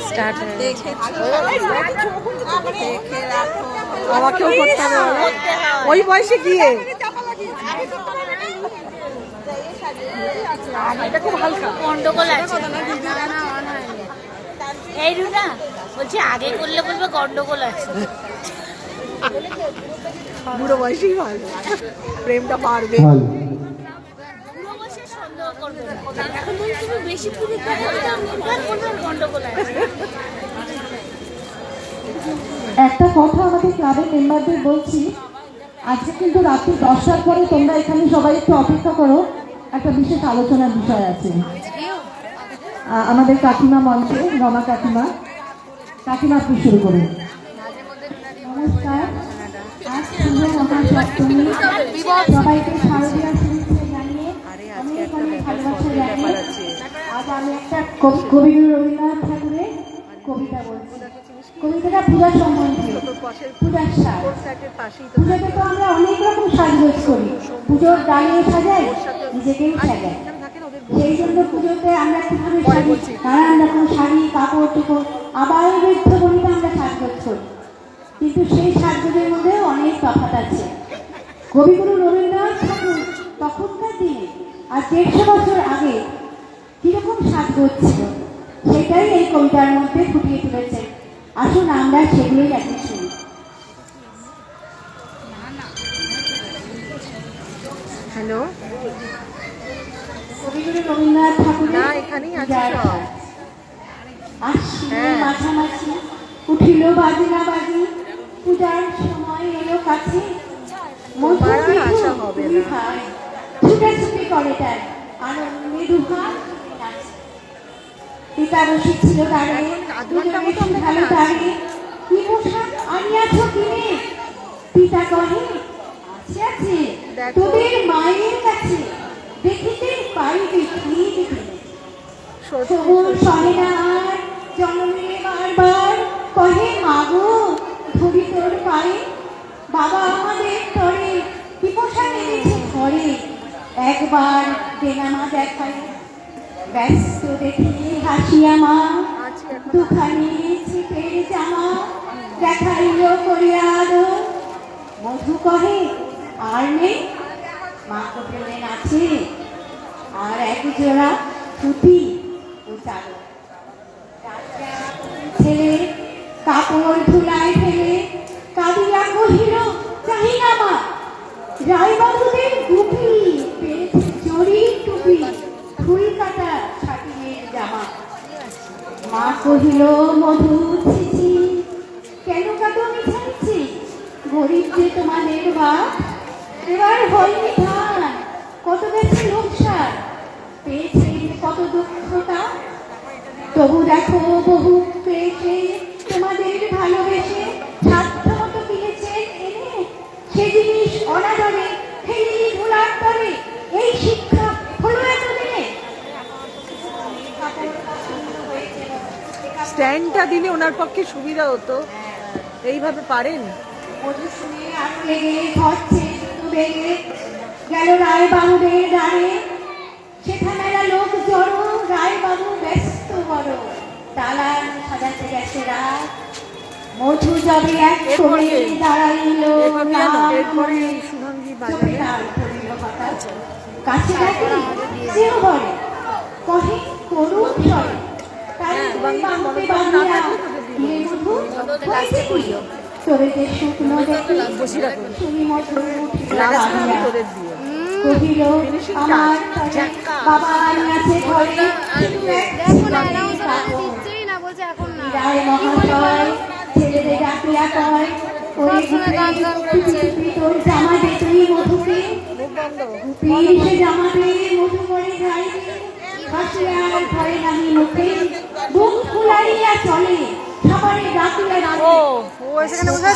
Start হয়ে গেছে। আমাকেও করতে হবে ওই বয়সে গিয়ে। এটা খুব হালকা গন্ডগোল আছে। এই রুনা বলছি আগে করলে বলবে গন্ডগোল আছে। বুড়ো বয়সেই ভালো, প্রেমটা বাড়বে। বুড়ো বয়সে সন্দেহ করবে না। এখন বলছি তুমি বেশি পুরি খেলে নির্ভর করবে গন্ডগোল আছে। একটা কথা আমাদের ক্লাবের মেম্বারদের বলছি, আজকে কিন্তু রাত্রি 10টার পরে তোমরা এখানে সবাই একটু অপেক্ষা করো, একটা বিশেষ আলোচনার বিষয় আছে। আমাদের কাকিমা মঞ্চে, রমা কাকিমা, কাকিমা আপনি শুরু করুন। নমস্কার, আজ শুভ মহাসপ্তমী, সবাইকে শারদীয়া শুভেচ্ছা জানিয়ে অনেক অনেক ভালোবাসা জানিয়ে আজ আমি একটা কবিগুরু রবীন্দ্রনাথ ঠাকুরের কবিতা বলছি। কবিতাটা পূজা সম্বন্ধে, পূজার সাজ। পুজোতে তো আমরা অনেক রকম সাজগোজ করি, পুজোর ডালিয়ে সাজাই, নিজেকেই সাজাই। সেই জন্য পুজোতে আমরা কিভাবে সাজি, নানান রকম শাড়ি, কাপড় টুপড়, আবার বৃদ্ধ বনিতে আমরা সাজগোজ করি, কিন্তু সেই সাজগোজের মধ্যে অনেক তফাৎ আছে। কবিগুরু রবীন্দ্রনাথ ঠাকুর তখনকার দিনে আর 150 বছর আগে কিরকম সাজগোজ ছিল, সেটাই এই কবিতার মধ্যে ফুটিয়ে তুলেছে। আসুন আমরা সেগুলোই এখন শুনি। হ্যালো, কবিগুরু রবীন্দ্রনাথ ঠাকুর না এখানেই আছে সব। আশ্বিনের মাঝামাঝি উঠিল বাজি না বাজি, পূজার সময় এলো কাছে, আশা হবে না। ছুটাছুটি করে তার আনন্দে দুহাত নাচে। পিতা বসেছিল দাঁড়িয়ে, ভালো দাঁড়িয়ে, কি পোশাক আনিয়াছ কিনে? পিতা কহে আছে আছে তোদের মায়ের কাছে, দেখিতে পাইবে কি দেখিবে। সবুজ সহে না আর জন্মে বারবার, কহে মাগো ধরি তোর পায়ে, বাবা আমাদের তরে কি পোশাক এনেছে ঘরে, একবার দেনামা দেখায়। ব্যস্ত দেখি হাসিয়া মা, দুখানি ছিপের জামা দেখাইল করিয়া আলো। মধু কহে আর নেই, মা কোটে নাচে, আর এক জোড়া পুঁতি ও চালো। ছেলে কাপড় ধুলায় ফেলে কাঁদিয়া কহিল চাহি না মা, রায়বাবুদের গুপি পেয়েছে জরির টুপি, ফুল কাটা ছাটিনের জামা। মা কহিল মধু ছিছি, কেন কাটো মিছাইছি, গরিব যে তোমাদের বাপ, এবার হয়নি ধান, কত গেছে লোকসার, পেয়েছে কত দুঃখতা, তবু দেখো বহু পেয়েছে তোমাদের ভালোবেসে, সাধ্য মতো কিনেছেন এনে, সে জিনিস অনাদরে ফেলি ভুলার তরে, এই শিক্ষা হলো এতদিনে। স্ট্যান্ডটা দিলে ওনার পক্ষে সুবিধা হতো, এইভাবে পারেন। মধু শুনে আরো লেগে ঘরছে শুধু বেগে, গেল রায় বাবুদের দ্বারে, সেখানে লোক জড়ো, রায় বাবু ব্যস্ত বড়, দালান সাজাতে গেছে রাত। মধু যাবে এক করে দাঁড়াইল কাছে সেও বলে, কহে করুন স্বরে, তাই বাঁধতে বাঁধিয়া হিরে মধু হয়েছে কি, তোরে যে শুকনো দেখি তুমি মধু উঠিয়া কহিল আমার বাবা আনিয়াছে ঘরে, রায় মহাশয় ছেলেদের ডাকিয়া কয়, ওরে গুপি তোর জামা দে তুই মধুকে, গুপি সে জামা দে মধু করে যাই, হাসিয়ার ঘরে নাহি মুখে, বুক ফুলাইয়া চলে খাবারে ডাকিয়া